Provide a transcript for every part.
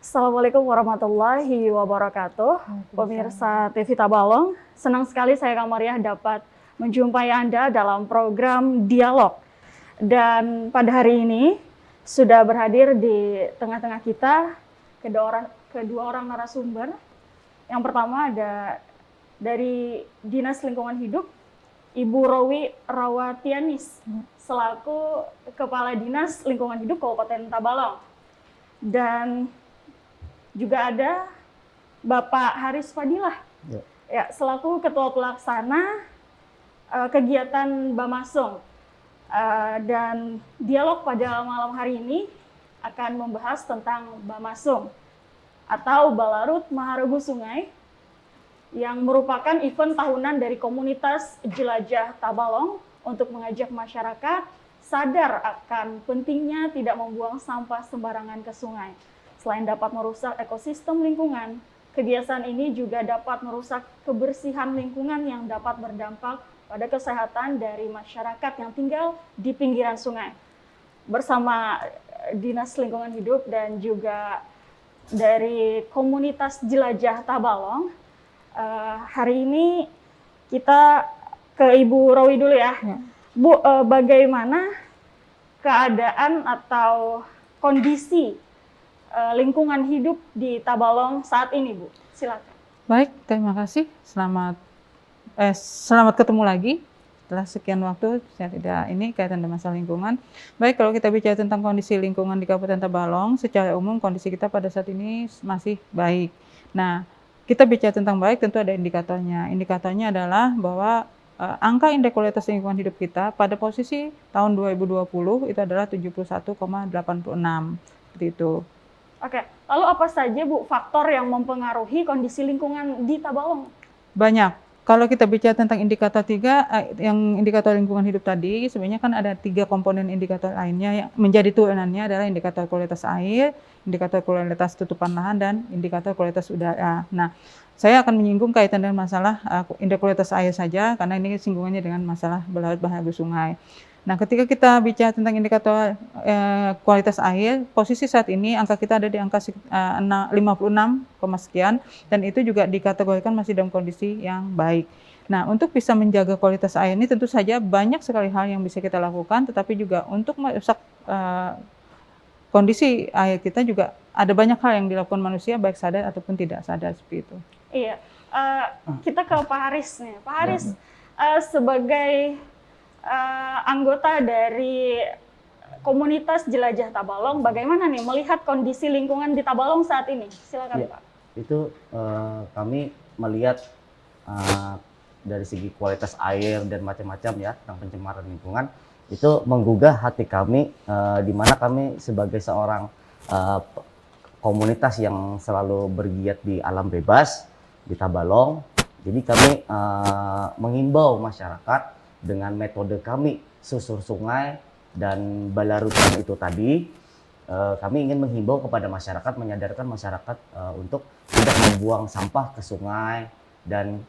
Assalamualaikum warahmatullahi wabarakatuh. Pemirsa TV Tabalong, senang sekali saya Kamariah dapat menjumpai Anda dalam program Dialog. Dan pada hari ini sudah berhadir di tengah-tengah kita kedua orang narasumber. Yang pertama ada dari Dinas Lingkungan Hidup, Ibu Rowi Rawatianis, selaku Kepala Dinas Lingkungan Hidup Kabupaten Tabalong. Dan juga ada Bapak Haris Fadilah, selaku Ketua Pelaksana kegiatan Bamasung. Dan dialog pada malam hari ini akan membahas tentang Bamasung atau Balarut Maharegu Sungai, yang merupakan event tahunan dari komunitas Jelajah Tabalong untuk mengajak masyarakat sadar akan pentingnya tidak membuang sampah sembarangan ke sungai. Selain dapat merusak ekosistem lingkungan, kegiatan ini juga dapat merusak kebersihan lingkungan yang dapat berdampak pada kesehatan dari masyarakat yang tinggal di pinggiran sungai. Bersama Dinas Lingkungan Hidup dan juga dari komunitas Jelajah Tabalong, hari ini kita ke Ibu Rowi dulu ya. Bu, bagaimana keadaan atau kondisi lingkungan hidup di Tabalong saat ini, Bu? Silakan. Baik, terima kasih. Selamat ketemu lagi. Setelah sekian waktu saya tidak kaitan dengan masalah lingkungan. Baik, kalau kita bicara tentang kondisi lingkungan di Kabupaten Tabalong, secara umum kondisi kita pada saat ini masih baik. Nah, kita bicara tentang baik tentu ada indikatornya. Indikatornya adalah bahwa angka indeks kualitas lingkungan hidup kita pada posisi tahun 2020 itu adalah 71,86. Seperti itu. Oke, lalu apa saja Bu faktor yang mempengaruhi kondisi lingkungan di Tabalong? Banyak. Kalau kita bicara tentang indikator yang indikator lingkungan hidup tadi, sebenarnya kan ada 3 komponen indikator lainnya yang menjadi turunannya adalah indikator kualitas air, indikator kualitas tutupan lahan, dan indikator kualitas udara. Nah, saya akan menyinggung kaitan dengan masalah indeks kualitas air saja, karena ini singgungannya dengan masalah Balarut Maharegu Sungai. Nah, ketika kita bicara tentang indikator kualitas air, posisi saat ini angka kita ada di angka 56, sekian, dan itu juga dikategorikan masih dalam kondisi yang baik. Nah, untuk bisa menjaga kualitas air ini tentu saja banyak sekali hal yang bisa kita lakukan, tetapi juga untuk merusak kondisi air kita juga ada banyak hal yang dilakukan manusia, baik sadar ataupun tidak sadar, seperti itu. Iya, kita ke Pak Haris nih. Pak Haris, sebagai anggota dari komunitas Jelajah Tabalong, bagaimana nih melihat kondisi lingkungan di Tabalong saat ini? Silakan Pak. Itu kami melihat dari segi kualitas air dan macam-macam ya tentang pencemaran lingkungan, itu menggugah hati kami, di mana kami sebagai seorang komunitas yang selalu bergiat di alam bebas di Tabalong. Jadi kami mengimbau masyarakat dengan metode kami susur sungai dan balarutan itu tadi, kami ingin menghimbau kepada masyarakat, menyadarkan masyarakat untuk tidak membuang sampah ke sungai dan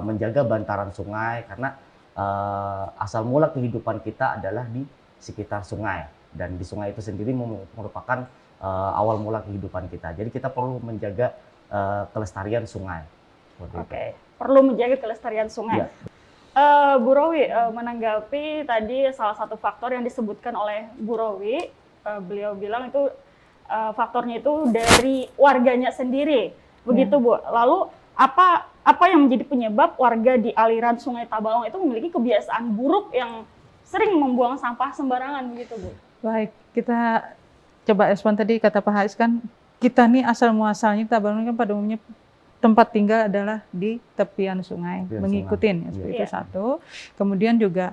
menjaga bantaran sungai, karena asal mula kehidupan kita adalah di sekitar sungai, dan di sungai itu sendiri merupakan awal mula kehidupan kita. Jadi kita perlu menjaga kelestarian sungai. Oke, perlu menjaga kelestarian sungai. Ya. Bu Rowi, menanggapi tadi salah satu faktor yang disebutkan oleh Bu Rowi, beliau bilang itu faktornya itu dari warganya sendiri, begitu Bu. Lalu apa yang menjadi penyebab warga di aliran Sungai Tabalong itu memiliki kebiasaan buruk yang sering membuang sampah sembarangan, begitu Bu? Baik, kita coba respon tadi kata Pak Haris, kan kita nih asal muasalnya Tabalong kan pada umumnya tempat tinggal adalah di tepian sungai, mengikutin, seperti itu satu. Kemudian juga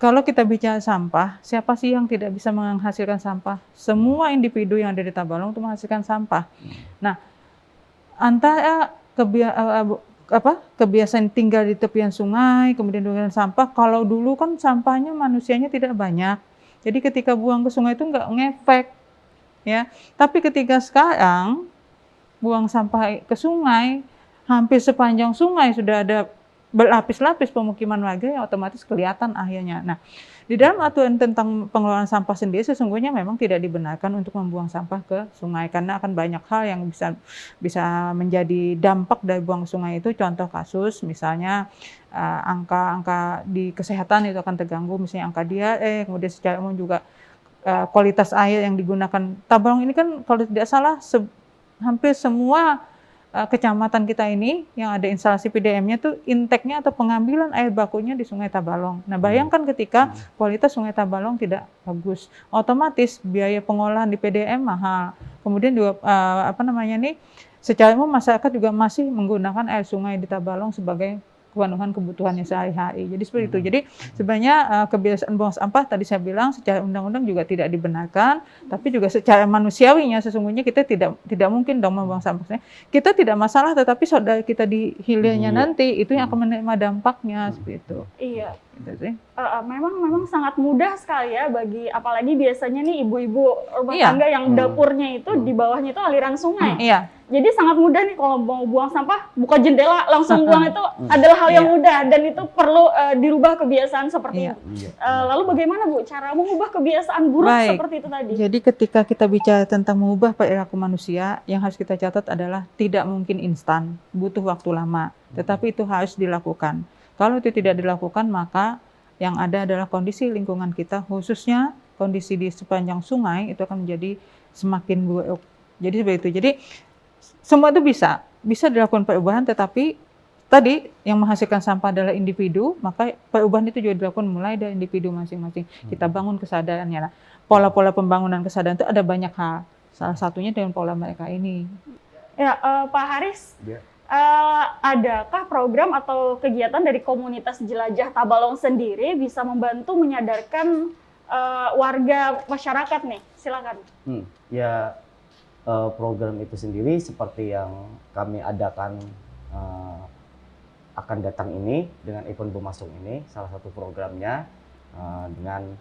kalau kita bicara sampah, siapa sih yang tidak bisa menghasilkan sampah? Semua individu yang ada di Tabalong itu menghasilkan sampah. Nah, antara kebiasaan tinggal di tepian sungai, kemudian dengan sampah, kalau dulu kan sampahnya manusianya tidak banyak, jadi ketika buang ke sungai itu nggak ngefek, ya. Tapi ketika sekarang buang sampah ke sungai, hampir sepanjang sungai sudah ada berlapis-lapis pemukiman warga yang otomatis kelihatan akhirnya. Nah, di dalam aturan tentang pengelolaan sampah sendiri sesungguhnya memang tidak dibenarkan untuk membuang sampah ke sungai karena akan banyak hal yang bisa menjadi dampak dari buang ke sungai itu. Contoh kasus misalnya angka di kesehatan itu akan terganggu, misalnya angka diare, kemudian secara umum juga kualitas air yang digunakan. Tabalong ini kan kalau tidak salah hampir semua kecamatan kita ini yang ada instalasi PDM-nya tuh intake-nya atau pengambilan air bakunya di Sungai Tabalong. Nah, bayangkan ketika kualitas Sungai Tabalong tidak bagus, otomatis biaya pengolahan di PDM mahal. Kemudian juga secara umum masyarakat juga masih menggunakan air sungai di Tabalong sebagai pemenuhan kebutuhannya sehari-hari. Jadi seperti itu. Jadi sebenarnya kebiasaan buang sampah tadi saya bilang secara undang-undang juga tidak dibenarkan, tapi juga secara manusiawinya sesungguhnya kita tidak mungkin dong membuang sampah. Kita tidak masalah, tetapi saudara kita di hilirnya nanti itu yang akan menerima dampaknya seperti itu. Iya. Gitu sih. Memang sangat mudah sekali ya bagi apalagi biasanya nih ibu-ibu rumah tangga yang dapurnya itu di bawahnya itu aliran sungai. Iya. Jadi sangat mudah nih kalau mau buang sampah, buka jendela langsung buang itu adalah hal yang mudah dan itu perlu dirubah kebiasaan seperti itu. Lalu bagaimana Bu cara mengubah kebiasaan buruk seperti itu tadi? Jadi ketika kita bicara tentang mengubah perilaku manusia, yang harus kita catat adalah tidak mungkin instan, butuh waktu lama. Tetapi itu harus dilakukan. Kalau itu tidak dilakukan, maka yang ada adalah kondisi lingkungan kita, khususnya kondisi di sepanjang sungai itu akan menjadi semakin buruk. Jadi seperti itu. Jadi semua itu bisa dilakukan perubahan, tetapi tadi yang menghasilkan sampah adalah individu, maka perubahan itu juga dilakukan mulai dari individu masing-masing. Kita bangun kesadarannya. Nah, pola-pola pembangunan kesadaran itu ada banyak hal. Salah satunya dengan pola mereka ini. Ya, Pak Haris, adakah program atau kegiatan dari komunitas Jelajah Tabalong sendiri bisa membantu menyadarkan warga masyarakat nih? Silakan. Program itu sendiri seperti yang kami adakan akan datang ini dengan event Bemasung ini, salah satu programnya dengan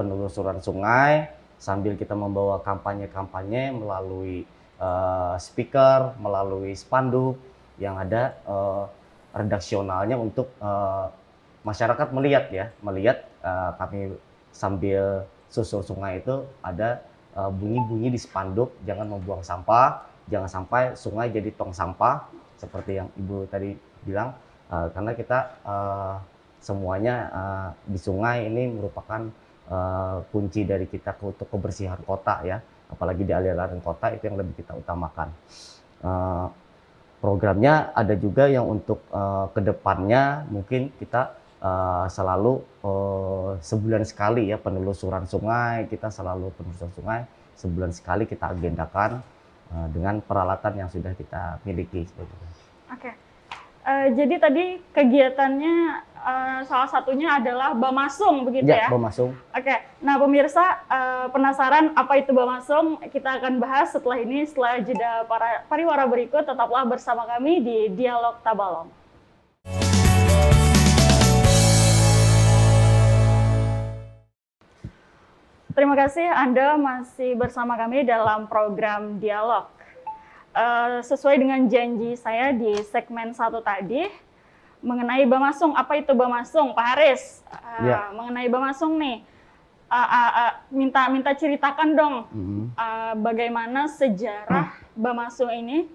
penelusuran sungai sambil kita membawa kampanye-kampanye melalui speaker, melalui spanduk yang ada redaksionalnya untuk masyarakat melihat kami sambil susur sungai itu ada bunyi-bunyi di spanduk, jangan membuang sampah, jangan sampai sungai jadi tong sampah seperti yang Ibu tadi bilang, karena kita semuanya di sungai ini merupakan kunci dari kita untuk kebersihan kota ya, apalagi di aliran kota itu yang lebih kita utamakan. Programnya ada juga yang untuk kedepannya mungkin kita selalu sebulan sekali ya penelusuran sungai, kita selalu penelusuran sungai sebulan sekali kita agendakan dengan peralatan yang sudah kita miliki. Oke. Jadi tadi kegiatannya salah satunya adalah Bamasung begitu ya? Bamasung. Oke. Nah pemirsa penasaran apa itu Bamasung? Kita akan bahas setelah ini, setelah jeda pariwara berikut. Tetaplah bersama kami di Dialog Tabalong. Terima kasih Anda masih bersama kami dalam program Dialog. Sesuai dengan janji saya di segmen 1 tadi, mengenai Bamasung, apa itu Bamasung? Pak Haris, mengenai Bamasung nih, minta ceritakan dong bagaimana sejarah Bamasung ini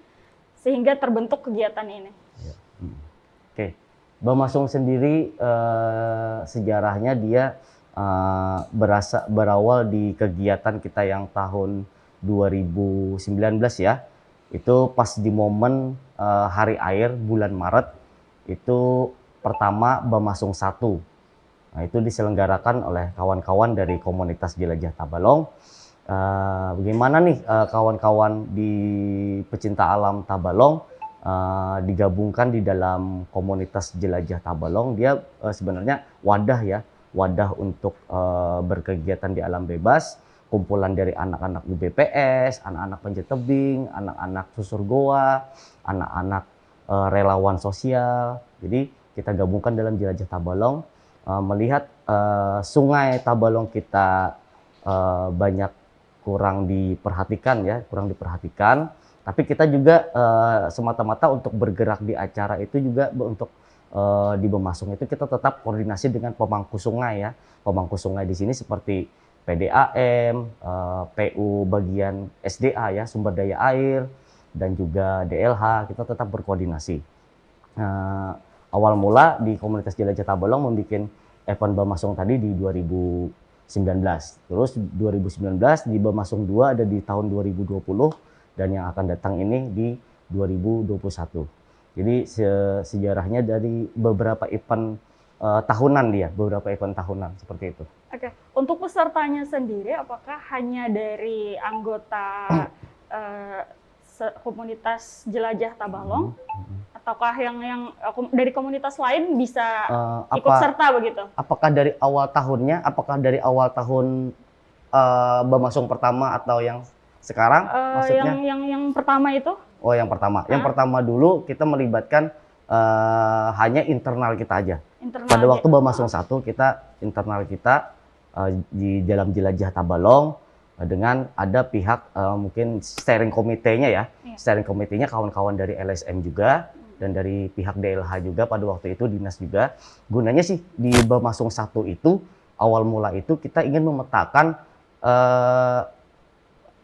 sehingga terbentuk kegiatan ini. Oke, Bamasung sendiri sejarahnya dia berawal di kegiatan kita yang tahun 2019 ya. Itu pas di momen Hari Air bulan Maret, itu pertama Bamasung 1. Nah, itu diselenggarakan oleh kawan-kawan dari komunitas Jelajah Tabalong. Bagaimana nih kawan-kawan di pecinta alam Tabalong digabungkan di dalam komunitas Jelajah Tabalong. Dia sebenarnya wadah untuk berkegiatan di alam bebas, kumpulan dari anak-anak UBPS, anak-anak panjat tebing, anak-anak susur goa, anak-anak relawan sosial. Jadi kita gabungkan dalam Jelajah Tabalong, melihat sungai Tabalong kita banyak kurang diperhatikan ya, tapi kita juga semata-mata untuk bergerak di acara itu juga untuk di Bemasung itu kita tetap koordinasi dengan pemangku sungai ya. Pemangku sungai di sini seperti PDAM, PU bagian SDA ya, sumber daya air, dan juga DLH, kita tetap berkoordinasi. Awal mula di komunitas Jelajah Tabalong membuat event Bemasung tadi di 2019. Terus 2019 di Bemasung 2 ada di tahun 2020 dan yang akan datang ini di 2021. Jadi sejarahnya dari beberapa event tahunan beberapa event tahunan seperti itu. Oke, untuk pesertanya sendiri apakah hanya dari anggota komunitas Jelajah Tabalong, ataukah yang dari komunitas lain bisa ikut serta begitu? Apakah dari awal tahunnya? Apakah dari awal tahun Bemasung pertama atau yang sekarang? Maksudnya? Yang pertama itu? Oh, yang pertama. Yang pertama dulu kita melibatkan hanya internal kita aja. Pada waktu Bemasung 1 kita internal kita di dalam Jelajah Tabalong dengan ada pihak mungkin steering komitenya ya. Steering komitenya kawan-kawan dari LSM juga dan dari pihak DLH juga pada waktu itu, dinas juga. Gunanya sih di Bemasung 1 itu awal mula itu kita ingin memetakan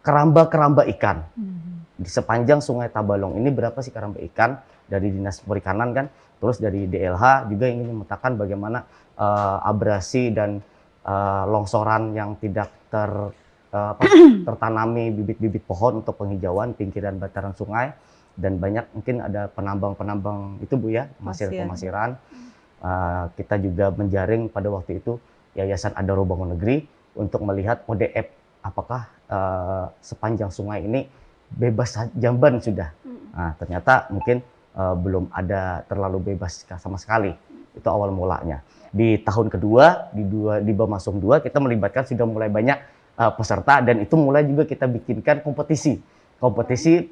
keramba-keramba ikan. Di sepanjang Sungai Tabalong ini berapa sih keramba ikan dari Dinas Perikanan kan, terus dari DLH juga ingin memetakan bagaimana abrasi dan longsoran yang tidak tertanami bibit-bibit pohon untuk penghijauan pinggiran bantaran sungai, dan banyak mungkin ada penambang-penambang itu Bu ya, pemasiran. Kita juga menjaring pada waktu itu Yayasan Adaro Bangun Negeri untuk melihat ODF apakah sepanjang sungai ini bebas jamban sudah. Nah, ternyata mungkin belum ada terlalu bebas sama sekali. Itu awal mulanya. Di tahun kedua, di Bemasung 2 kita melibatkan sudah mulai banyak peserta, dan itu mulai juga kita bikinkan kompetisi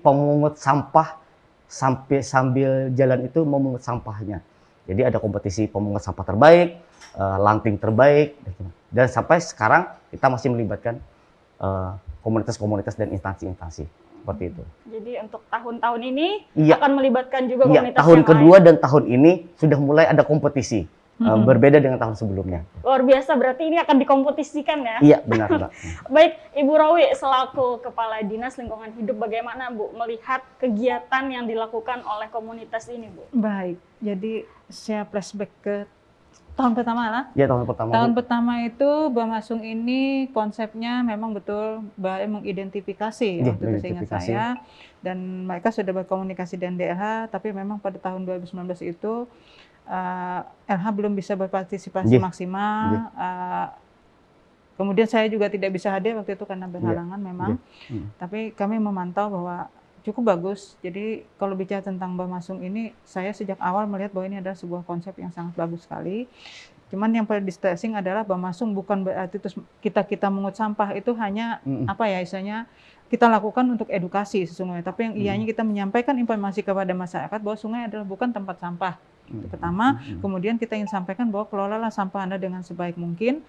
pemungut sampah sambil jalan itu memungut sampahnya. Jadi ada kompetisi pemungut sampah terbaik, lanting terbaik, dan sampai sekarang kita masih melibatkan komunitas-komunitas dan instansi-instansi seperti itu. Jadi untuk tahun-tahun ini akan melibatkan juga komunitas tahun yang kedua lain. Dan tahun ini sudah mulai ada kompetisi. Berbeda dengan tahun sebelumnya. Luar biasa, berarti ini akan dikompetisikan ya? Iya, benar Mbak. Baik, Ibu Rawi selaku Kepala Dinas Lingkungan Hidup, bagaimana Bu melihat kegiatan yang dilakukan oleh komunitas ini Bu? Baik, jadi saya flashback ke tahun pertama lah. Ya, tahun pertama. Tahun pertama itu Bemasung ini konsepnya memang betul mengidentifikasi waktu itu seingat saya, dan mereka sudah berkomunikasi dengan DLH, tapi memang pada tahun 2019 itu LH belum bisa berpartisipasi maksimal. Kemudian saya juga tidak bisa hadir waktu itu karena berhalangan memang. Tapi kami memantau bahwa cukup bagus. Jadi kalau bicara tentang Bemasung ini, saya sejak awal melihat bahwa ini adalah sebuah konsep yang sangat bagus sekali. Cuman yang paling distressing adalah Bemasung bukan berarti terus kita mengut sampah itu hanya apa ya istilahnya kita lakukan untuk edukasi sesungguhnya. Tapi yang ianya kita menyampaikan informasi kepada masyarakat bahwa sungai adalah bukan tempat sampah. Itu pertama, kemudian kita ingin sampaikan bahwa kelolalah sampah Anda dengan sebaik mungkin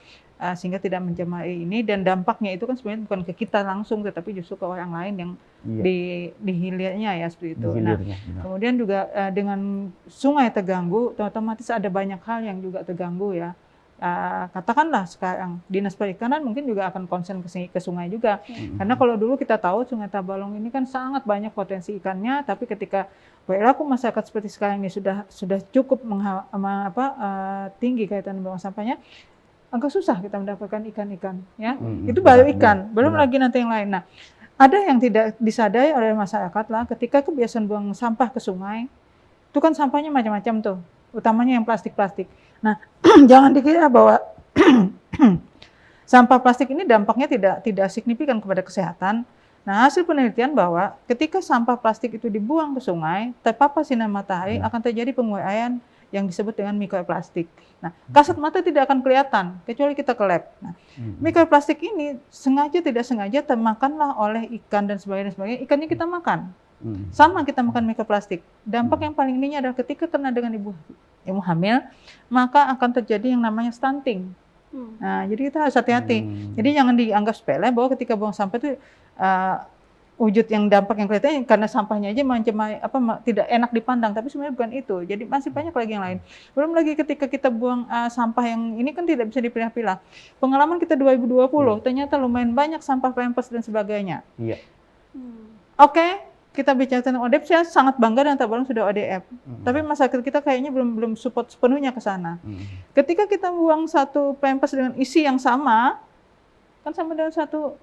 sehingga tidak mencemari ini, dan dampaknya itu kan sebenarnya bukan ke kita langsung tetapi justru ke orang lain yang di hilirnya ya seperti itu. Nah, kemudian juga dengan sungai terganggu, otomatis ada banyak hal yang juga terganggu ya. Katakanlah sekarang Dinas Perikanan mungkin juga akan concern ke sungai juga. Karena kalau dulu kita tahu Sungai Tabalong ini kan sangat banyak potensi ikannya, tapi ketika perilaku masyarakat seperti sekarang ini sudah cukup tinggi kaitan dengan sampahnya, agak susah kita mendapatkan ikan-ikan ya. Itu baru ikan, belum lagi nanti yang lain. Nah, ada yang tidak disadari oleh masyarakat lah ketika kebiasaan buang sampah ke sungai, itu kan sampahnya macam-macam tuh, utamanya yang plastik-plastik. Nah, jangan dikira bahwa sampah plastik ini dampaknya tidak signifikan kepada kesehatan. Nah, hasil penelitian bahwa ketika sampah plastik itu dibuang ke sungai, terpapar sinar matahari akan terjadi penguraian yang disebut dengan mikroplastik. Nah, kasat mata tidak akan kelihatan kecuali kita ke lab. Nah, mikroplastik ini sengaja tidak sengaja termakanlah oleh ikan dan sebagainya. Ikannya kita makan. Sama kita makan mikroplastik. Dampak yang paling ininya adalah ketika kena dengan ibu hamil, maka akan terjadi yang namanya stunting. Nah, jadi kita harus hati-hati. Jadi jangan dianggap sepele bahwa ketika buang sampah itu wujud yang dampak yang kelihatan karena sampahnya aja tidak enak dipandang, tapi sebenarnya bukan itu. Jadi masih banyak lagi yang lain. Belum lagi ketika kita buang sampah yang ini kan tidak bisa dipilah-pilah. Pengalaman kita 2020 ternyata lumayan banyak sampah pampers dan sebagainya. Iya. Oke, kita bicara tentang ODF, saya sangat bangga dan Tabalong sudah ODF. Tapi masyarakat kita kayaknya belum support sepenuhnya ke sana. Ketika kita buang satu pampers dengan isi yang sama, kan sama dengan satu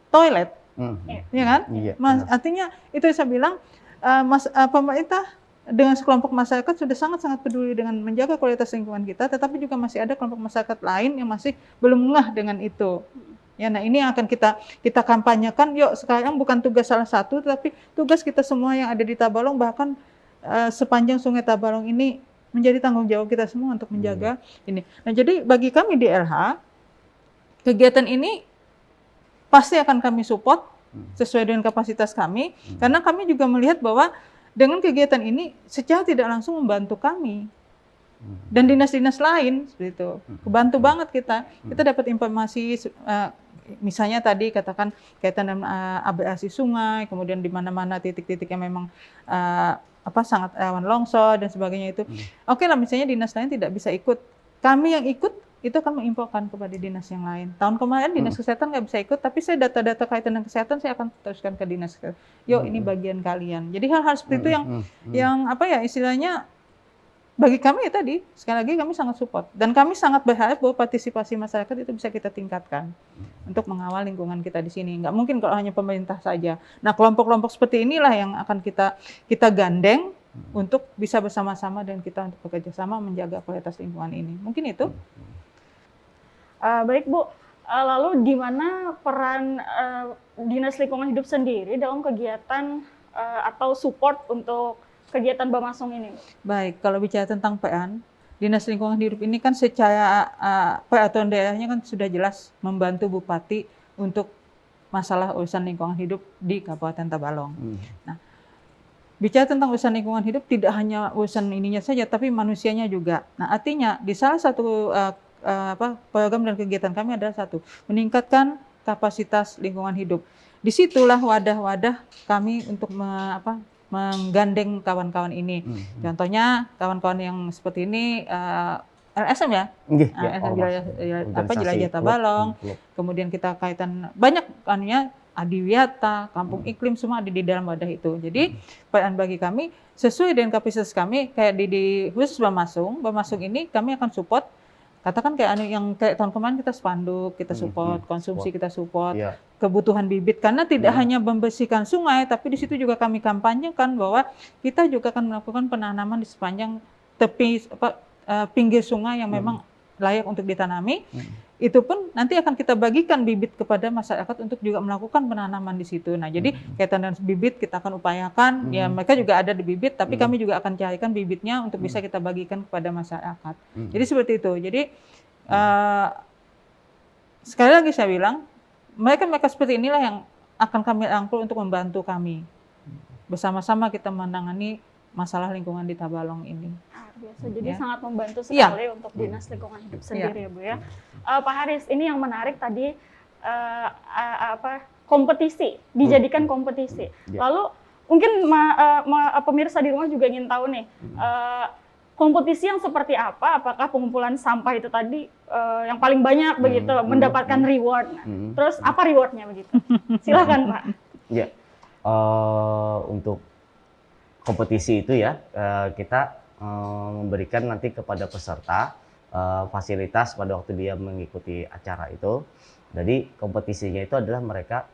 toilet, ya kan? Iya. Artinya itu yang saya bilang, pemerintah dengan sekelompok masyarakat sudah sangat-sangat peduli dengan menjaga kualitas lingkungan kita, tetapi juga masih ada kelompok masyarakat lain yang masih belum ngeh dengan itu. Ya, nah ini yang akan kita kampanyekan. Yuk, sekarang bukan tugas salah satu, tapi tugas kita semua yang ada di Tabalong, bahkan sepanjang Sungai Tabalong ini menjadi tanggung jawab kita semua untuk menjaga ini. Nah, jadi bagi kami di LH, kegiatan ini pasti akan kami support sesuai dengan kapasitas kami, karena kami juga melihat bahwa dengan kegiatan ini secara tidak langsung membantu kami dan dinas-dinas lain seperti itu. Kebantu banget kita dapat informasi, misalnya tadi katakan kaitan dengan abrasi sungai, kemudian di mana-mana titik-titik yang memang sangat rawan longsor dan sebagainya itu. Oke lah, misalnya dinas lain tidak bisa ikut, kami yang ikut itu akan menginfokan kepada dinas yang lain. Tahun kemarin dinas kesehatan nggak bisa ikut, tapi saya data-data kaitan dengan kesehatan saya akan teruskan ke dinas kesehatan. Yuk, ini bagian kalian. Jadi hal-hal seperti itu yang istilahnya bagi kami ya tadi, sekali lagi kami sangat support dan kami sangat berharap bahwa partisipasi masyarakat itu bisa kita tingkatkan untuk mengawal lingkungan kita di sini. Nggak mungkin kalau hanya pemerintah saja. Nah, kelompok-kelompok seperti inilah yang akan kita gandeng untuk bisa bersama-sama dan kita untuk bekerja sama menjaga kualitas lingkungan ini. Mungkin itu. Baik Bu, lalu di mana peran Dinas Lingkungan Hidup sendiri dalam kegiatan atau support untuk kegiatan Bamasung ini? Baik, kalau bicara tentang peran, Dinas Lingkungan Hidup ini kan secara peraturan daerahnya kan sudah jelas membantu Bupati untuk masalah urusan lingkungan hidup di Kabupaten Tabalong. Nah, bicara tentang urusan lingkungan hidup tidak hanya urusan ininya saja, tapi manusianya juga. Nah, artinya di salah satu program dan kegiatan kami adalah satu, meningkatkan kapasitas lingkungan hidup. Disitulah wadah-wadah kami untuk menggandeng kawan-kawan ini. Contohnya kawan-kawan yang seperti ini, LSM ya, Jelajah Tabalong. Kemudian kita kaitan banyak Adiwiyata, Kampung Iklim, semua ada di dalam wadah itu. Jadi peran bagi kami sesuai dengan kapasitas kami, kayak di khusus Bamasung ini kami akan support. Katakan kayak tahun kemarin kita spanduk, kita support, konsumsi kita support, kebutuhan bibit, karena tidak hanya membersihkan sungai, tapi di situ juga kami kampanyekan bahwa kita juga akan melakukan penanaman di sepanjang tepi pinggir sungai yang memang layak untuk ditanami. Itu pun nanti akan kita bagikan bibit kepada masyarakat untuk juga melakukan penanaman di situ. Nah, jadi kaitan dengan bibit kita akan upayakan, ya mereka juga ada di bibit, tapi kami juga akan carikan bibitnya untuk bisa kita bagikan kepada masyarakat. Jadi seperti itu. Jadi sekali lagi saya bilang, mereka seperti inilah yang akan kami rangkul untuk membantu kami. Bersama-sama kita menangani masalah lingkungan di Tabalong ini. Biasa, jadi sangat membantu sekali untuk Dinas Lingkungan Hidup sendiri ya Bu ya. Pak Haris, ini yang menarik tadi kompetisi, dijadikan kompetisi. Lalu mungkin pemirsa di rumah juga ingin tahu nih, kompetisi yang seperti apa? Apakah pengumpulan sampah itu tadi yang paling banyak begitu mendapatkan reward? Terus apa rewardnya begitu? Silakan Pak. Ya, untuk kompetisi itu ya kita memberikan nanti kepada peserta fasilitas pada waktu dia mengikuti acara itu. Jadi kompetisinya itu adalah mereka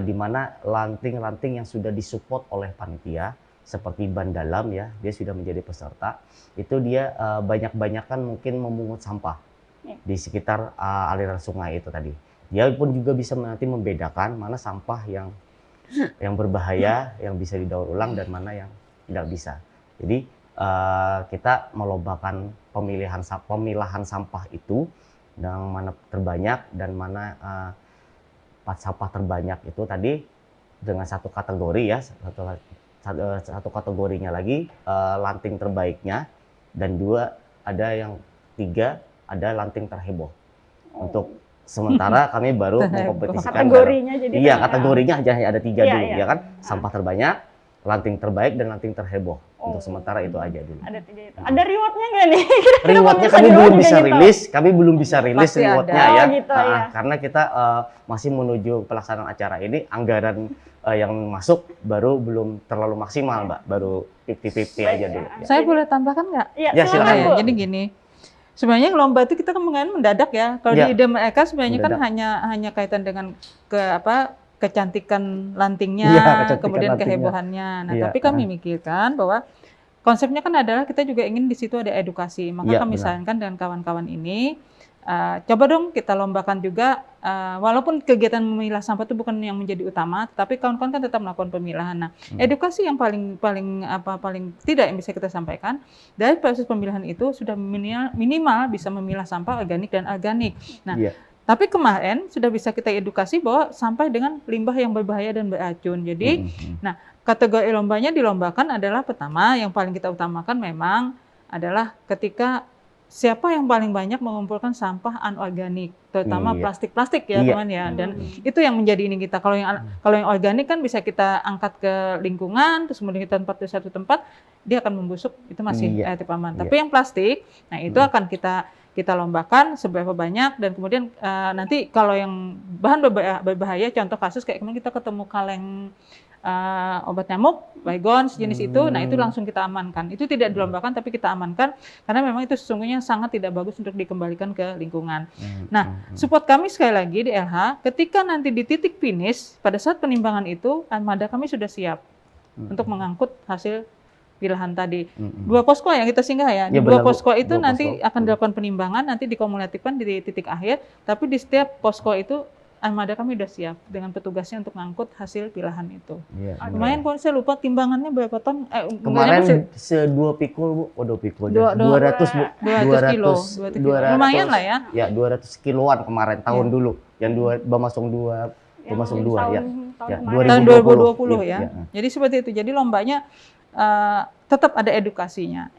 di mana lanting-lanting yang sudah disupport oleh panitia seperti ban dalam ya, dia sudah menjadi peserta, itu dia banyak-banyakan mungkin memungut sampah di sekitar aliran sungai itu tadi. Dia pun juga bisa nanti membedakan mana sampah yang berbahaya, yang bisa didaur ulang dan mana yang tidak bisa. Jadi kita melombakan pemilahan sampah itu, yang mana terbanyak dan mana sampah terbanyak itu tadi dengan satu kategori ya, satu kategorinya lagi lanting terbaiknya, dan tiga ada lanting terheboh untuk Sementara kami baru mengkompetisikan kategorinya jadi iya, kan, kategorinya hanya ada 3 Iya, dulu, iya. ya kan? Sampah terbanyak, ranting terbaik, dan ranting terheboh. Untuk Oh. sementara itu aja dulu. Ada 3 itu. Ada rewardnya nggak nih? Rewardnya Pemirsa kami di rumah belum juga bisa gitu. rilis, kami belum bisa rilis Pasti rewardnya ada. ya. Oh, gitu, ya. Karena kita masih menuju pelaksanaan acara ini, anggaran yang masuk baru belum terlalu maksimal, Mbak. Baru 50-50 aja dulu. Ya. Saya boleh tambahkan nggak? Iya, Ya, silakan, silakan. Bu. Jadi gini, sebenarnya lomba itu kita kemungkinan mendadak ya. Kalau Ya. di ide mereka sebenarnya kan Mendadak. hanya kaitan dengan kecantikan lantingnya, Iya, kecantikan kemudian lantingnya. kehebohannya. Nah, Iya, tapi kami mikirkan bahwa konsepnya kan adalah kita juga ingin di situ ada edukasi. Maka Iya, kami benar. sarankan dengan kawan-kawan ini, coba dong kita lombakan juga, walaupun kegiatan memilah sampah itu bukan yang menjadi utama, tapi kawan-kawan kan tetap melakukan pemilahan. Nah, edukasi yang paling tidak yang bisa kita sampaikan dari proses pemilahan itu sudah minimal bisa memilah sampah organik dan anorganik. Nah, Iya. tapi kemarin sudah bisa kita edukasi bahwa sampah dengan limbah yang berbahaya dan beracun. Jadi, kategori lombanya dilombakan adalah pertama yang paling kita utamakan memang adalah ketika siapa yang paling banyak mengumpulkan sampah anorganik, terutama Iya. plastik-plastik ya, Iya. teman ya. Dan itu yang menjadi ini kita. Kalau yang organik kan bisa kita angkat ke lingkungan, terus kemudian kita tempat di satu tempat, dia akan membusuk, itu masih Iya. relatif aman. Iya. Tapi yang plastik, nah itu akan kita lombakan seberapa banyak, dan kemudian nanti kalau yang bahan berbahaya, contoh kasus kayak kemarin kita ketemu kaleng obat nyamuk, baygon sejenis itu, nah itu langsung kita amankan. Itu tidak dilombakan tapi kita amankan karena memang itu sesungguhnya sangat tidak bagus untuk dikembalikan ke lingkungan. Nah, support kami sekali lagi di LH, ketika nanti di titik finish pada saat penimbangan itu, armada kami sudah siap untuk mengangkut hasil pilahan tadi. 2 posko yang kita singgah ya. Di Ya, 2 benar, Bu. posko itu 2 nanti posko. akan dilakukan penimbangan, nanti dikumulatifkan di titik akhir, tapi di setiap posko itu armada kami sudah siap dengan petugasnya untuk mengangkut hasil pilahan itu. Iya, Lumayan kalau saya lupa timbangannya berapa ton. kemarin 2 pikul, Bu. Oh, 2 pikul. 200, Bu. 200 kilo. 200. Lumayan lah ya. Ya, 200 kiloan kemarin tahun dulu. Yang Bamasong 2, Bamasong 2 ya. Ya, Tahun 2020 2020 ya. Jadi seperti itu. Jadi lombanya tetap ada edukasinya.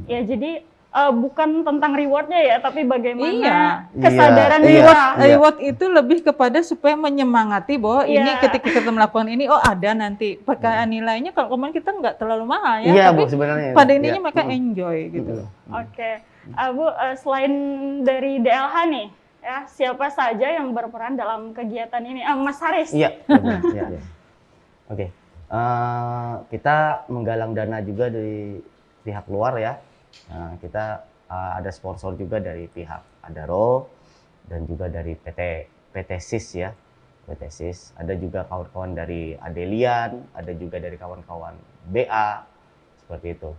Ya, jadi bukan tentang rewardnya ya, tapi bagaimana Iya. kesadaran Iya. kita. Reward itu lebih kepada supaya menyemangati bahwa ini Iya. ketika kita melakukan ini, oh ada nanti perkara nilainya. Kalau kemarin kita nggak terlalu mahal ya, Iya, tapi Bu, sebenarnya. pada intinya Iya. mereka enjoy gitu. Oke, Bu, selain dari DLH nih, ya siapa saja yang berperan dalam kegiatan ini? Mas Haris. Iya, benar. Iya, iya. Oke. Kita menggalang dana juga dari pihak luar ya. Kita ada sponsor juga dari pihak Adaro dan juga dari PT SIS ya. PT SIS. Ada juga kawan-kawan dari Adelian, ada juga dari kawan-kawan BA seperti itu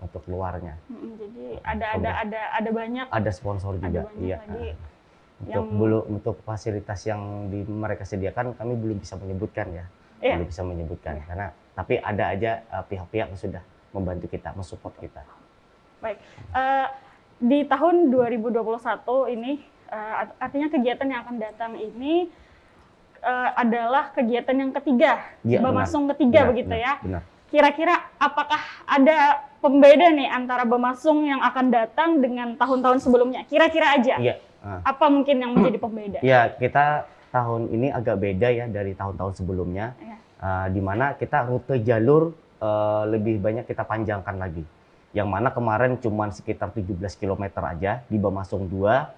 untuk luarnya. Jadi ada banyak. Ada sponsor juga. banyak Iya. lagi Untuk fasilitas yang mereka sediakan kami belum bisa menyebutkan ya. Iya. Belum bisa menyebutkan karena tapi ada aja pihak-pihak yang sudah membantu kita, mensupport kita. Baik, di tahun 2021 ini, artinya kegiatan yang akan datang ini adalah kegiatan yang ketiga, Iya, Bamasong ketiga Benar, begitu benar, ya. Benar. Kira-kira apakah ada pembeda nih antara Bamasong yang akan datang dengan tahun-tahun sebelumnya? Kira-kira aja, Iya. apa mungkin yang menjadi pembeda? Ya, kita tahun ini agak beda ya dari tahun-tahun sebelumnya, Iya. di mana kita rute jalur lebih banyak kita panjangkan lagi. Yang mana kemarin cuma sekitar 17 km aja di Bamasong 2,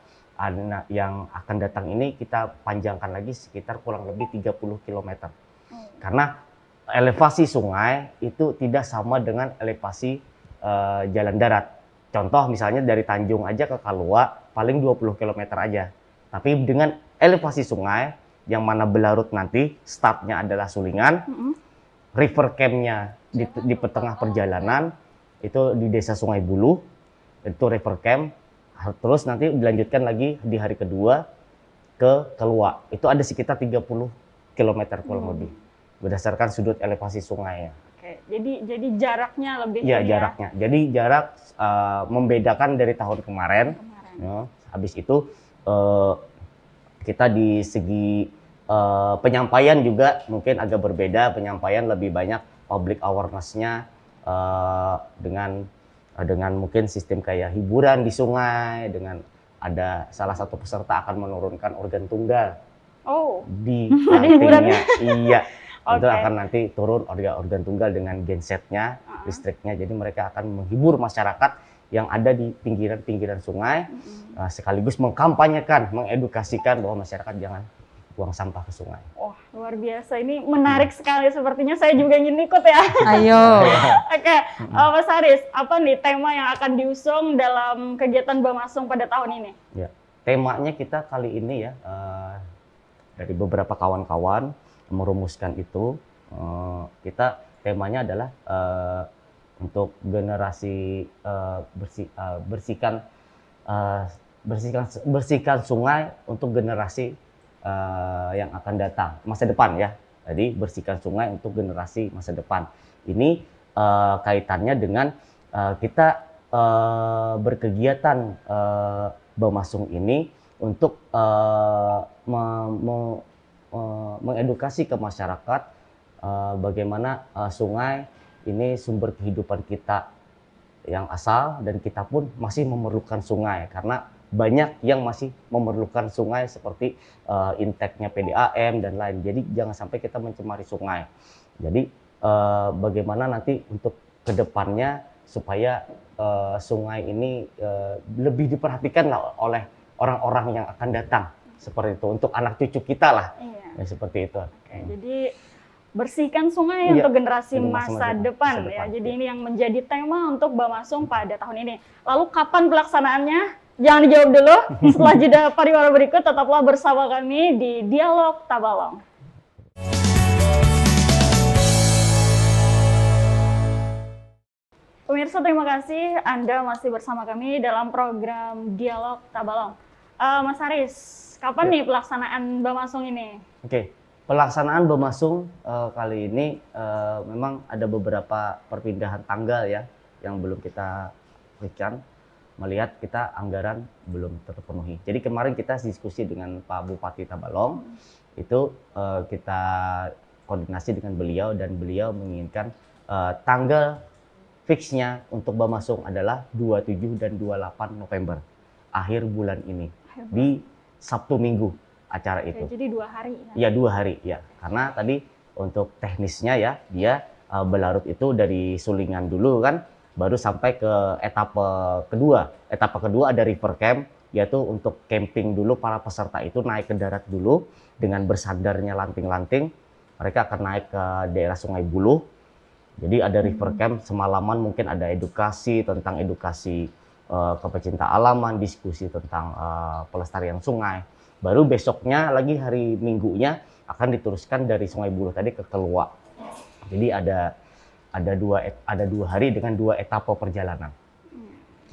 yang akan datang ini kita panjangkan lagi sekitar kurang lebih 30 km. Karena elevasi sungai itu tidak sama dengan elevasi jalan darat. Contoh misalnya dari Tanjung aja ke Kalua paling 20 km aja. Tapi dengan elevasi sungai yang mana Belarut nanti startnya adalah Sulingan, river camp-nya di tengah perjalanan itu di Desa Sungai Bulu, itu river camp. Terus nanti dilanjutkan lagi di hari kedua ke Kelua. Itu ada sekitar 30 km kurang lebih berdasarkan sudut elevasi sungainya. Oke, jadi jaraknya lebih Iya, ini jaraknya. Jadi jarak membedakan dari tahun kemarin. Ya. Habis itu kita di segi penyampaian juga mungkin agak berbeda. Penyampaian lebih banyak public awareness-nya dengan mungkin sistem kayak hiburan di sungai, dengan ada salah satu peserta akan menurunkan organ tunggal Oh, di ada hiburan. rantingnya. Iya, itu Oke. akan nanti turun organ tunggal dengan gensetnya, listriknya. Jadi mereka akan menghibur masyarakat yang ada di pinggiran-pinggiran sungai, sekaligus mengkampanyekan, mengedukasikan bahwa masyarakat jangan buang sampah ke sungai. Wah, luar biasa. Ini menarik sekali. Sepertinya saya juga ingin ikut ya. Ayo. Oke, Mas Haris, apa nih tema yang akan diusung dalam kegiatan Bamasung pada tahun ini? Ya, temanya kita kali ini ya dari beberapa kawan-kawan merumuskan itu. Kita temanya adalah untuk generasi bersihkan sungai untuk generasi yang akan datang masa depan ya. Jadi bersihkan sungai untuk generasi masa depan. Ini kaitannya dengan kita berkegiatan Bamasung ini untuk mengedukasi ke masyarakat bagaimana sungai ini sumber kehidupan kita yang asal, dan kita pun masih memerlukan sungai karena banyak yang masih memerlukan sungai seperti intake-nya PDAM dan lain. Jadi jangan sampai kita mencemari sungai. Jadi bagaimana nanti untuk kedepannya supaya sungai ini lebih diperhatikan lah oleh orang-orang yang akan datang, seperti itu, untuk anak cucu kita lah. Iya. Ya, seperti itu. Oke, jadi bersihkan sungai Iya, untuk generasi untuk masa depan ya. depan. Jadi ini yang menjadi tema untuk Bamasung pada tahun ini. Lalu kapan pelaksanaannya? Jangan dijawab dulu. Setelah jeda pariwara berikut, tetaplah bersama kami di Dialog Tabalong. Pemirsa, terima kasih Anda masih bersama kami dalam program Dialog Tabalong. Mas Haris, kapan nih pelaksanaan Bamasung ini? Oke. Pelaksanaan Bamasung kali ini memang ada beberapa perpindahan tanggal ya yang belum kita berikan, melihat kita anggaran belum terpenuhi. Jadi kemarin kita diskusi dengan Pak Bupati Tabalong, itu kita koordinasi dengan beliau, dan beliau menginginkan tanggal fixnya untuk Bamasung adalah 27 dan 28 November, akhir bulan ini, di Sabtu Minggu acara itu. Oke, jadi 2 hari. Ya, 2 hari ya. Karena tadi untuk teknisnya ya, dia berlarut itu dari Sulingan dulu kan, baru sampai ke etapa kedua. Etapa kedua ada river camp, yaitu untuk camping dulu. Para peserta itu naik ke darat dulu dengan bersandarnya lanting-lanting. Mereka akan naik ke daerah Sungai Buluh. Jadi ada river camp semalaman, mungkin ada edukasi tentang edukasi kepecinta alaman, diskusi tentang pelestarian sungai. Baru besoknya lagi hari Minggunya akan diteruskan dari Sungai Buluh tadi ke Keluak. Jadi ada dua hari dengan 2 etapa perjalanan.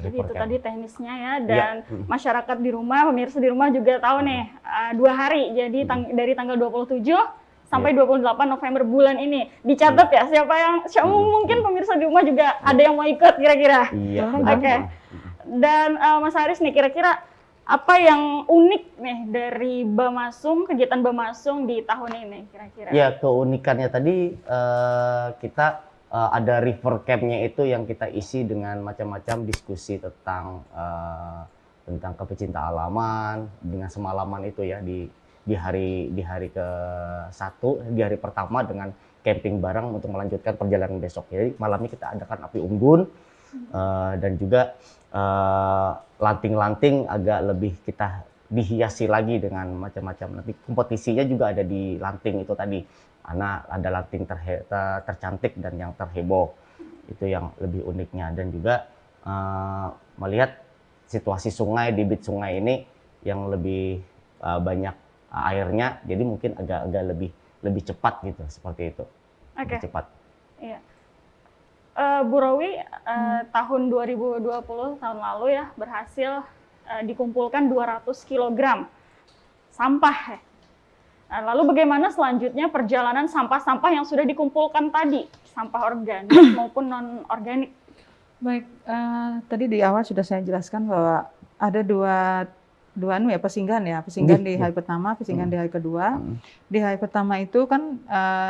Jadi itu tadi teknisnya ya, Iya. dan masyarakat di rumah, pemirsa di rumah juga tahu nih, 2 hari. Jadi dari tanggal 27 sampai 28 November bulan ini. Dicatat ya, siapa mungkin pemirsa di rumah juga ada yang mau ikut kira-kira. Iya. Oke. Dan Mas Haris nih, kira-kira apa yang unik nih dari Bamasung, kegiatan Bamasung di tahun ini kira-kira? Ya, keunikannya tadi kita ada river camp-nya itu yang kita isi dengan macam-macam diskusi tentang kepecinta alaman, dengan semalaman itu ya di hari ke-1, di hari pertama dengan camping bareng untuk melanjutkan perjalanan besok. Jadi malamnya kita adakan api unggun dan juga lanting-lanting agak lebih kita dihiasi lagi dengan macam-macam. Nanti kompetisinya juga ada di lanting itu tadi. Karena ada lanting tercantik dan yang terheboh. Itu yang lebih uniknya. Dan juga melihat situasi sungai, debit sungai ini yang lebih banyak airnya, jadi mungkin agak lebih cepat gitu, seperti itu. Oke. Lebih cepat. Iya. Bu Rowi, tahun 2020 tahun lalu ya berhasil dikumpulkan 200 kg sampah. Lalu bagaimana selanjutnya perjalanan sampah-sampah yang sudah dikumpulkan tadi, sampah organik maupun non organik? Baik, tadi di awal sudah saya jelaskan bahwa ada dua pesinggahan di hari pertama, pesinggahan di hari kedua. Di hari pertama itu kan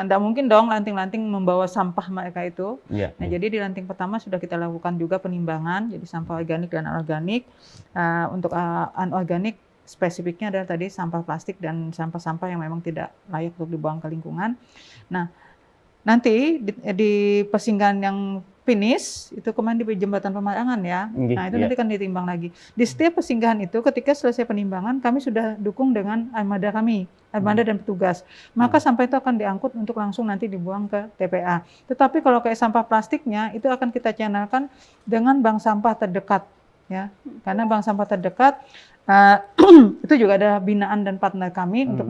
enggak mungkin dong lanting-lanting membawa sampah mereka itu. Iya. Nah, jadi di lanting pertama sudah kita lakukan juga penimbangan, jadi sampah organik dan anorganik. Untuk anorganik spesifiknya adalah tadi sampah plastik dan sampah-sampah yang memang tidak layak untuk dibuang ke lingkungan. Nah, nanti di persinggahan yang finish itu kemarin di jembatan Pemarangan ya. Nah, itu nanti kan ditimbang lagi. Di setiap persinggahan itu ketika selesai penimbangan kami sudah dukung dengan armada kami, armada dan petugas. Maka sampah itu akan diangkut untuk langsung nanti dibuang ke TPA. Tetapi kalau kayak sampah plastiknya itu akan kita channelkan dengan bank sampah terdekat ya. Karena bank sampah terdekat itu juga ada binaan dan partner kami untuk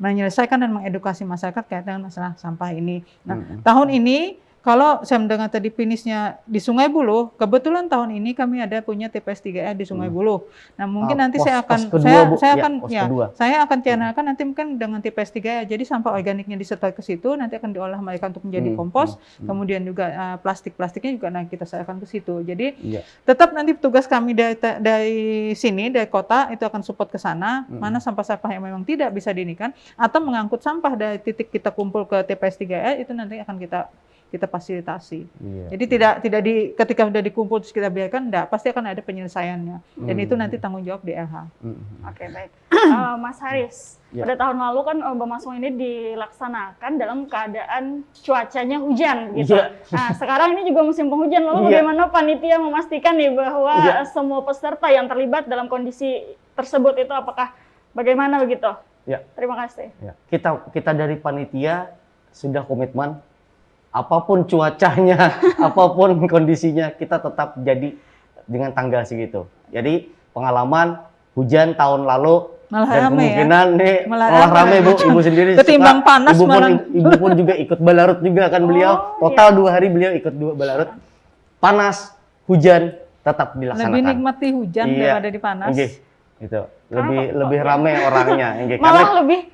menyelesaikan dan mengedukasi masyarakat kaitan dengan masalah sampah ini. Nah, tahun ini kalau saya mendengar tadi finishnya di Sungai Buloh, kebetulan tahun ini kami ada punya TPS 3R di Sungai Buloh. Nah, mungkin nanti saya akan channelkan nanti mungkin dengan TPS 3R. Jadi sampah organiknya disetor ke situ, nanti akan diolah mereka untuk menjadi kompos. Kemudian juga plastiknya juga nanti kita serahkan ke situ. Jadi tetap nanti petugas kami dari sini dari kota itu akan support ke sana. Mana sampah-sampah yang memang tidak bisa diinikan atau mengangkut sampah dari titik kita kumpul ke TPS 3R itu nanti akan kita fasilitasi. Jadi tidak ketika sudah dikumpul terus kita biarkan, enggak, pasti akan ada penyelesaiannya. Dan itu nanti tanggung jawab di LH. Oke, baik. Mas Haris, pada tahun lalu kan Bamasung ini dilaksanakan dalam keadaan cuacanya hujan gitu. Nah, sekarang ini juga musim penghujan, lalu bagaimana panitia memastikan nih bahwa semua peserta yang terlibat dalam kondisi tersebut itu apakah bagaimana begitu? Terima kasih. Kita dari panitia sudah komitmen apapun cuacanya, apapun kondisinya, kita tetap jadi dengan tanggal segitu. Jadi pengalaman hujan tahun lalu malah dan rame kemungkinan nih malah rame Bu, Ibu sendiri ketimbang suka, panas ibu pun juga ikut balarut juga kan beliau. Total 2 hari beliau ikut 2 balarut. Panas, hujan tetap dilaksanakan. Lebih nikmati hujan daripada di panas. Itu lebih ramai orangnya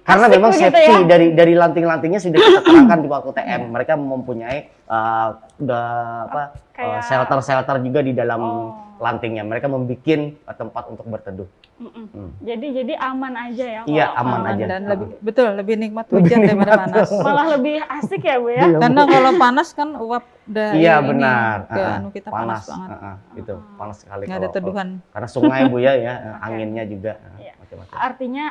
karena memang gitu safety ya? dari lanting-lantingnya sudah kita terangkan di waktu TM. Mereka mempunyai shelter juga di dalam lantingnya. Mereka membuat tempat untuk berteduh. Jadi aman aja ya? Iya, aman aja. Dan lebih nikmat hujan daripada panas. Malah lebih asik ya Bu ya? Karena kalau panas kan uap dari benar. kita panas banget. Itu panas sekali. Nggak ada teduhan. Karena sungai Bu ya, anginnya juga macam-macam. Artinya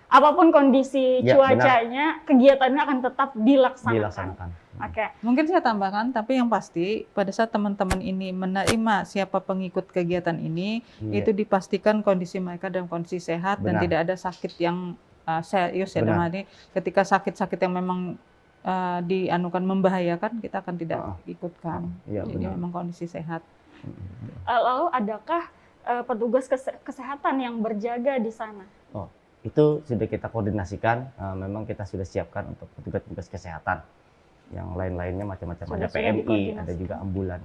apapun kondisi cuacanya, kegiatannya akan tetap dilaksanakan. Oke. Mungkin saya tambahkan, tapi yang pasti pada saat teman-teman ini menerima siapa pengikut kegiatan ini, itu dipastikan kondisi mereka dalam kondisi sehat dan tidak ada sakit yang serius ya. Dalam arti ketika sakit-sakit yang memang dianukan membahayakan, kita akan tidak ikutkan. Jadi memang kondisi sehat. Lalu adakah petugas kesehatan yang berjaga di sana? Itu sudah kita koordinasikan. Memang kita sudah siapkan untuk petugas-petugas kesehatan. Yang lain-lainnya macam-macam, ada PMI, ada juga ambulan.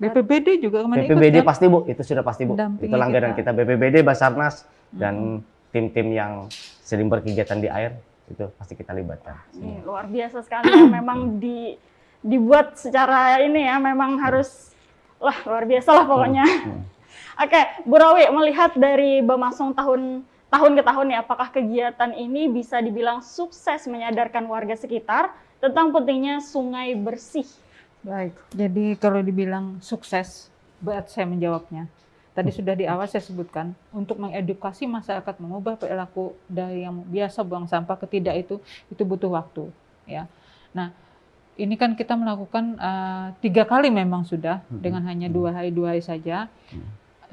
BPBD juga kemarin BPBD ikut, pasti Bu, itu sudah pasti Bu. Itu langganan kita BPBD, Basarnas, dan tim-tim yang sering berkegiatan di air, itu pasti kita libatkan. Luar biasa sekali ya, memang dibuat secara ini ya, memang harus luar biasa lah pokoknya. Oke, Bu Rawi, melihat dari Bamasung tahun ke tahun ya, apakah kegiatan ini bisa dibilang sukses menyadarkan warga sekitar tentang pentingnya sungai bersih? Baik, jadi kalau dibilang sukses, berat saya menjawabnya. Tadi sudah di awal saya sebutkan, untuk mengedukasi masyarakat mengubah perilaku dari yang biasa buang sampah ke tidak itu butuh waktu. Ya. Nah, ini kan kita melakukan 3 kali memang sudah, dengan hanya 2 hari saja.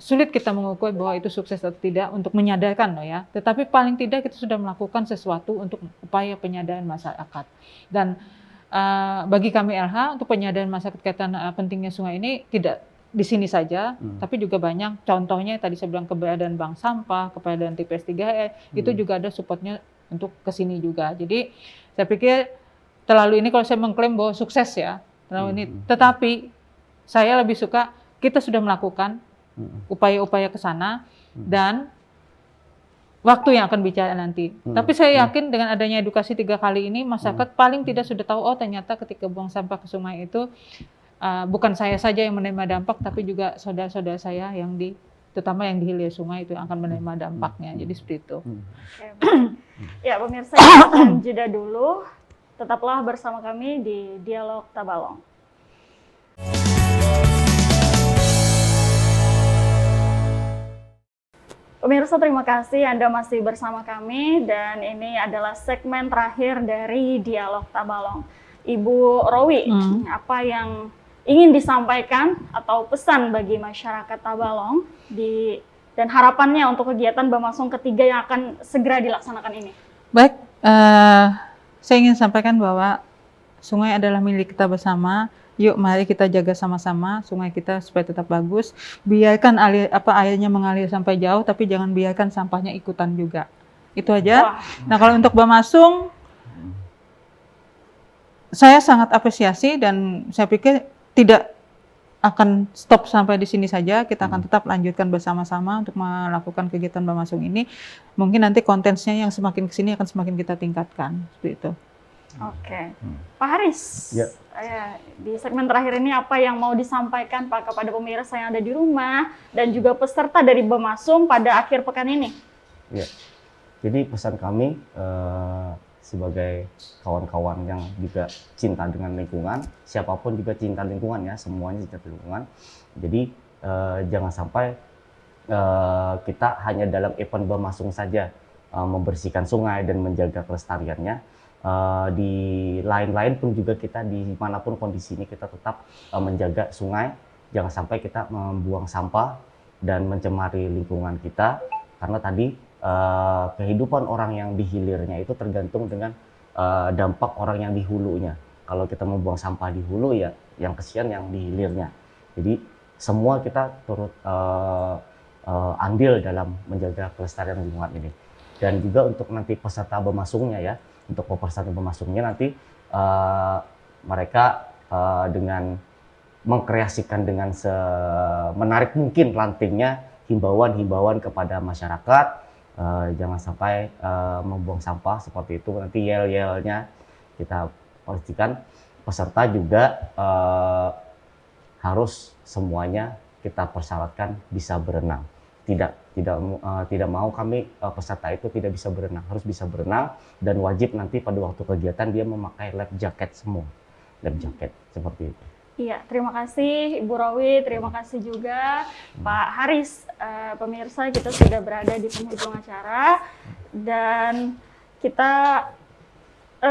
Sulit kita mengukur bahwa itu sukses atau tidak untuk menyadarkan loh ya. Tetapi paling tidak kita sudah melakukan sesuatu untuk upaya penyadaran masyarakat. Dan bagi kami LH untuk penyadaran masyarakat kaitan pentingnya sungai ini tidak di sini saja, tapi juga banyak contohnya tadi saya bilang keberadaan bank sampah, keberadaan TPS 3R, itu juga ada supportnya untuk ke sini juga. Jadi saya pikir terlalu ini kalau saya mengklaim bahwa sukses ya, terlalu ini. Tetapi saya lebih suka kita sudah melakukan upaya-upaya ke sana dan waktu yang akan bicara nanti. Tapi saya yakin dengan adanya edukasi 3 kali ini, masyarakat paling tidak sudah tahu, oh ternyata ketika buang sampah ke sungai itu bukan saya saja yang menerima dampak, tapi juga saudara-saudara saya yang di terutama yang di hilir sungai itu yang akan menerima dampaknya. Jadi seperti itu. Oke, baik. Ya, pemirsa, kita akan jeda dulu. Tetaplah bersama kami di Dialog Tabalong. Pemirsa, terima kasih Anda masih bersama kami dan ini adalah segmen terakhir dari Dialog Tabalong. Ibu Rowi, apa yang ingin disampaikan atau pesan bagi masyarakat Tabalong dan harapannya untuk kegiatan Bamasung ketiga yang akan segera dilaksanakan ini? Baik, saya ingin sampaikan bahwa sungai adalah milik kita bersama. Yuk mari kita jaga sama-sama sungai kita supaya tetap bagus. Biarkan airnya mengalir sampai jauh, tapi jangan biarkan sampahnya ikutan juga. Itu aja. Wah. Nah, kalau untuk Bamasung, saya sangat apresiasi dan saya pikir tidak akan stop sampai di sini saja. Kita akan tetap lanjutkan bersama-sama untuk melakukan kegiatan Bamasung ini. Mungkin nanti kontennya yang semakin kesini akan semakin kita tingkatkan. Seperti itu. Oke, Pak Haris, Ya. Di segmen terakhir ini apa yang mau disampaikan Pak kepada pemirsa yang ada di rumah dan juga peserta dari Bamasung pada akhir pekan ini? Ya. Jadi pesan kami sebagai kawan-kawan yang juga cinta dengan lingkungan, siapapun juga cinta lingkungan ya, semuanya cinta lingkungan. Jadi jangan sampai kita hanya dalam event Bamasung saja membersihkan sungai dan menjaga kelestariannya. Di lain-lain pun juga kita dimanapun kondisi ini kita tetap menjaga sungai, jangan sampai kita membuang sampah dan mencemari lingkungan kita, karena tadi kehidupan orang yang di hilirnya itu tergantung dengan dampak orang yang di hulunya. Kalau kita membuang sampah di hulu ya yang kesian yang di hilirnya. Jadi semua kita turut andil dalam menjaga kelestarian lingkungan ini. Dan juga untuk nanti peserta Bamasungnya ya, untuk peserta Bamasungnya nanti mereka dengan mengkreasikan dengan semenarik mungkin rantingnya himbauan-himbauan kepada masyarakat, jangan sampai membuang sampah seperti itu. Nanti yel-yelnya kita pastikan peserta juga harus semuanya kita persyaratkan bisa berenang. Tidak mau kami peserta itu tidak bisa berenang, harus bisa berenang dan wajib nanti pada waktu kegiatan dia memakai life jacket semua, life jacket seperti itu. Iya, terima kasih Ibu Rowi, terima kasih juga Pak Haris. Pemirsa, kita sudah berada di penghujung acara dan kita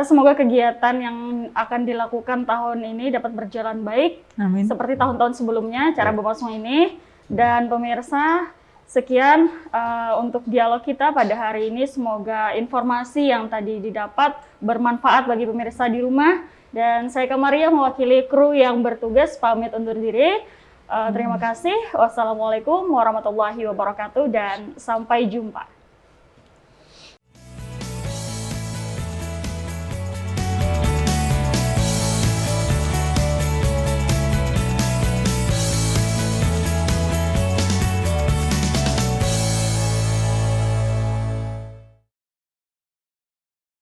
semoga kegiatan yang akan dilakukan tahun ini dapat berjalan baik. Amin. Seperti tahun-tahun sebelumnya cara Bamasung ini. Dan pemirsa, sekian untuk dialog kita pada hari ini. Semoga informasi yang tadi didapat bermanfaat bagi pemirsa di rumah. Dan saya Kamaria mewakili kru yang bertugas pamit undur diri. Terima kasih. Wassalamualaikum warahmatullahi wabarakatuh dan sampai jumpa.